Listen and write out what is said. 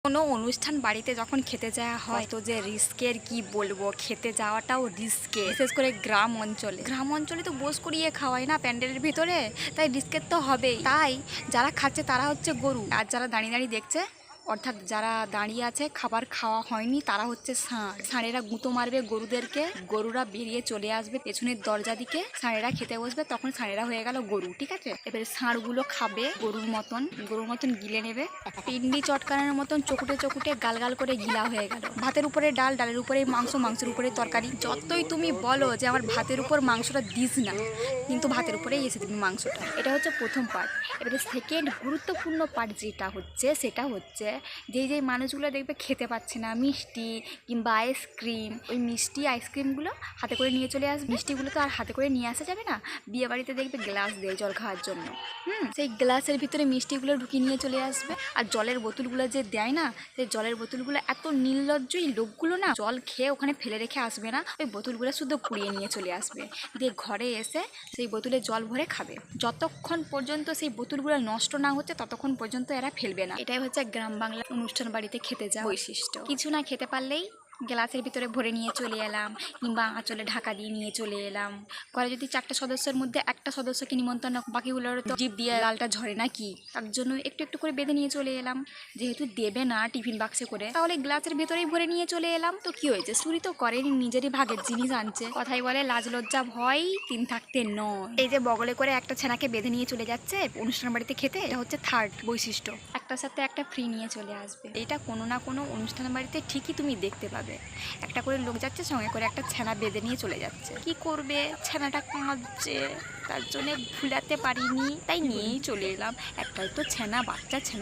কোনো অনুষ্ঠান বাড়িতে যখন খেতে যাওয়া হয় তো যে রিস্কের কি বলবো, খেতে যাওয়াটাও রিস্কে, বিশেষ করে গ্রাম অঞ্চলে তো বোস করিয়ে খাওয়ায় না প্যান্ডেলের ভিতরে, তাই রিস্কের তো হবেই। তাই যারা খাচ্ছে তারা হচ্ছে গরু, আর যারা দাঁড়িয়ে দাঁড়িয়ে দেখছে অর্থাৎ যারা দাঁড়িয়ে আছে খাবার খাওয়া হয়নি তারা হচ্ছে ষাঁড়েরা গুঁতো মারবে গরুদেরকে, গরুরা বেরিয়ে চলে আসবে পেছনের দরজা দিকে, ষাঁড়েরা খেতে বসবে, তখন ষাঁড়েরা হয়ে গেল গরু। ঠিক আছে, এবারে ষাঁড়গুলো খাবে গরুর মতন গিলে নেবে, পিন্ডি চটকানোর মতন চকুটে চকুটে গাল গাল করে গিলা হয়ে গেল। ভাতের উপরে ডাল, ডালের উপরে মাংস, মাংসের উপরে তরকারি। যতই তুমি বলো যে আমার ভাতের উপর মাংসটা দিস না, কিন্তু ভাতের উপরেই এসে দিবি মাংসটা। এটা হচ্ছে প্রথম পার্ট। এবারে সেকেন্ড গুরুত্বপূর্ণ পার্ট যেটা হচ্ছে সেটা হচ্ছে যেই মানুষগুলো দেখবে খেতে পাচ্ছে না মিষ্টি কিংবা আইসক্রিম, ওই মিষ্টি আইসক্রিমগুলো হাতে করে নিয়ে চলে আসবে। মিষ্টিগুলো তো আর হাতে করে নিয়ে আসা যাবে না, বিয়ে বাড়িতে দেখবে গ্লাস দেয় জল খাওয়ার জন্য। সেই গ্লাসের ভিতরে মিষ্টিগুলো ঢুকিয়ে নিয়ে চলে আসবে। আর জলের বোতলগুলো যে দেয় না, সেই জলের বোতলগুলো এত নির্লজ্জ এই লোকগুলো না, জল খেয়ে ওখানে ফেলে রেখে আসবে না, ওই বোতলগুলো শুধু কুড়িয়ে নিয়ে চলে আসবে, দিয়ে ঘরে এসে সেই বোতলে জল ভরে খাবে। যতক্ষণ পর্যন্ত সেই বোতলগুলো নষ্ট না হচ্ছে ততক্ষণ পর্যন্ত এরা ফেলবে না। এটাই হচ্ছে গ্রাম বাংলা অনুষ্ঠান বাড়িতে খেতে যাওয়া বৈশিষ্ট্য। কিছু না খেতে পারলেই গ্লাসের ভিতরে ভরে নিয়ে চলে এলাম, কিংবা আঁচলে ঢাকা দিয়ে নিয়ে চলে এলাম। ঘরে যদি 4টা সদস্যের মধ্যে একটা সদস্যকে নিমন্ত্রণ, বাকিগুলোর তো জিভ দিয়ে লালটা ঝরে নাকি, তার জন্য একটু একটু করে বেঁধে নিয়ে চলে এলাম। যেহেতু দেবে না টিফিন বাক্সে করে, তাহলে গ্লাসের ভেতরেই ভরে নিয়ে চলে এলাম। তো কি হয়েছে, চুরি তো করেনি, নিজেরই ভাগের জিনিস আনছে। কথাই বলে লাজ লজ্জা ভয় 3 থাকতে নয়। এই যে বগলে করে একটা ছেনাকে বেঁধে নিয়ে চলে যাচ্ছে অনুষ্ঠান বাড়িতে খেতে, এটা হচ্ছে থার্ড বৈশিষ্ট্য। একটার সাথে একটা ফ্রি নিয়ে চলে আসবে। এটা কোনো না কোনো অনুষ্ঠান বাড়িতে ঠিকই তুমি দেখতে পাবে। একটা করে লোক যাচ্ছে, সঙ্গে করে একটা ছানা বেঁধে নিয়ে চলে যাচ্ছে। কি করবে, ছানাটা কাঁদছে, তার জন্য ভুলাতে পারিনি, তাই নিয়েই চলে এলাম। একটাই তো ছানা, বাচ্চা ছানা।